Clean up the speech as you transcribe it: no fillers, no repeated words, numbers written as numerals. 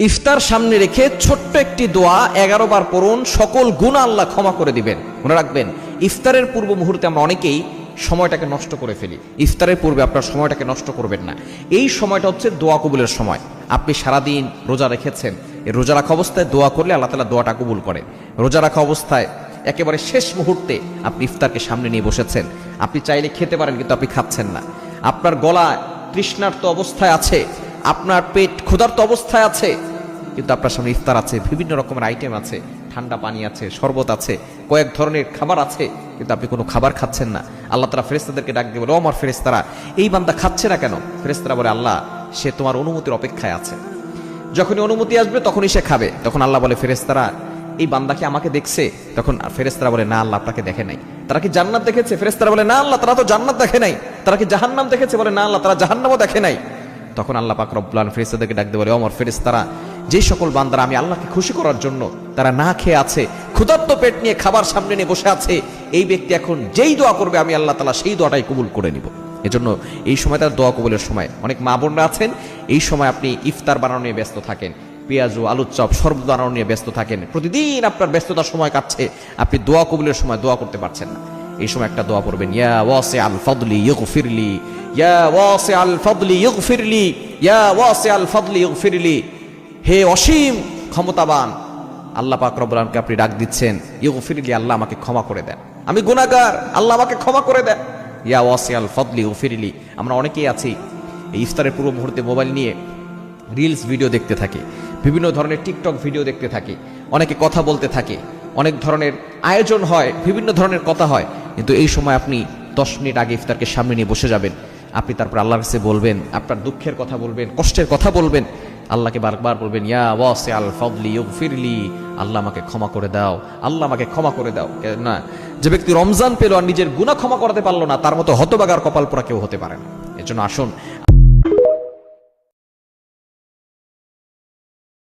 ইফতার সামনে রেখে ছোট্ট একটি দোয়া 11 বার পড়ুন, সকল গুনাহ আল্লাহ ক্ষমা করে দিবেন। মনে রাখবেন, ইফতারের পূর্ব মুহূর্তে আমরা অনেকেই সময়টাকে নষ্ট করে ফেলি। ইফতারের পূর্বে আপনার সময়টাকে নষ্ট করবেন না। এই সময়টা হচ্ছে দোয়া কবুলের সময়। আপনি সারাদিন রোজা রেখেছেন, এই রোজা রাখা অবস্থায় দোয়া করলে আল্লাহ তাআলা দোয়াটা কবুল করেন। রোজা রাখা অবস্থায় একেবারে শেষ মুহূর্তে আপনি ইফতারকে সামনে নিয়ে বসেছেন, আপনি চাইলে খেতে পারেন কিন্তু আপনি খাচ্ছেন না। আপনার গলা তৃষ্ণার্ত অবস্থায় আছে, আপনার পেট ক্ষুধার্ত অবস্থায় আছে, কিন্তু আপনার সামনে ইফতার আছে, বিভিন্ন রকমের আইটেম আছে, ঠান্ডা পানি আছে, শরবত আছে, কয়েক ধরনের খাবার আছে, কিন্তু আপনি কোনো খাবার খাচ্ছেন না। আল্লাহ তাআলা ফেরেশতাদেরকে ডাক দিয়ে বলে, ও আমার ফেরেশতারা, এই বান্দা খাচ্ছে না কেন? ফেরেশতারা বলে, আল্লাহ সে তোমার অনুমতির অপেক্ষায় আছে, যখনই অনুমতি আসবে তখনই সে খাবে। তখন আল্লাহ বলে, ফেরেশতারা এই বান্দা কি আমাকে দেখছে? তখন ফেরেশতারা বলে, না আল্লাহ আপনাকে দেখে নাই। তারা কি জান্নাত দেখেছে? ফেরেশতারা বলে, না আল্লাহ তারা তো জান্নাত দেখে নাই। তারা কি জাহান্নাম দেখেছে? বলে, না আল্লাহ তারা জাহান্নামও দেখে নাই। তখন আল্লাহ পাক রব্বুল আলামিন ফেরেশতাদেরকে ডাক দিয়ে বলে, ওমর ফেরেশতারা, যে সকল বান্দারা আমি আল্লাহকে খুশি করার জন্য তারা না খেয়ে আছে, ক্ষুধার্ত পেট নিয়ে খাবার সামনে নিয়ে বসে আছে, এই ব্যক্তি এখন যেই দোয়া করবে আমি আল্লাহ তাআলা সেই দোয়াটাই কবুল করে নিব। এজন্য এই সময় তার দোয়া কবুলের সময়। অনেক মা বোনরা আছেন এই সময় আপনি ইফতার বানানো নিয়ে ব্যস্ত থাকেন, পেঁয়াজু আলুর চপ শরবত বানানো নিয়ে ব্যস্ত থাকেন, প্রতিদিন আপনার ব্যস্ততার সময় কাটছে, আপনি দোয়া কবুলের সময় দোয়া করতে পারছেন না। এই সময় একটা দোয়া পড়বেন, ইয়া ওয়াসিআল ফাদলি ইগফিরলি, ইয়া ওয়াসিআল ফাদলি ইগফিরলি, ইয়া ওয়াসিআল ফাদলি ইগফিরলি। হে অসীম ক্ষমতাবান আল্লাহ পাক রব্বুল আলামিনকে আপনি ডাক দিচ্ছেন, ইগফিরলি, আল্লাহ আমাকে ক্ষমা করে দেন, আমি গুনাহগার, আল্লাহ আমাকে ক্ষমা করে দেন। ইয়া ওয়াসিআল ফাদলি ইগফিরলি। আমরা অনেকেই আছি এই ইফতারের পূর্ব মুহূর্তে মোবাইল নিয়ে রিলস ভিডিও দেখতে থাকি, বিভিন্ন ধরনের টিকটক ভিডিও দেখতে থাকি, অনেকে কথা বলতে থাকে, অনেক ধরনের আয়োজন হয়, বিভিন্ন ধরনের কথা হয়, কিন্তু এই সময় আপনি 10 মিনিট আগে ইফতারকে সামনে নিয়ে বসে যাবেন। আপনি তারপর আল্লাহর কাছে বলবেন, আপনার দুঃখের কথা বলবেন, কষ্টের কথা বলবেন, আল্লাহকে বারবার বলবেন, ইয়া ওয়াসিআল ফাদলি ইগফিরলি, আল্লাহ আমাকে ক্ষমা করে দাও, আল্লাহ আমাকে ক্ষমা করে দাও। না, যে ব্যক্তি রমজান পেল আর নিজের গুনাহ ক্ষমা করতে পারলো না, তার মতো হতভাগার কপাল পোড়া কেউ হতে পারে না। এজন্য আসুন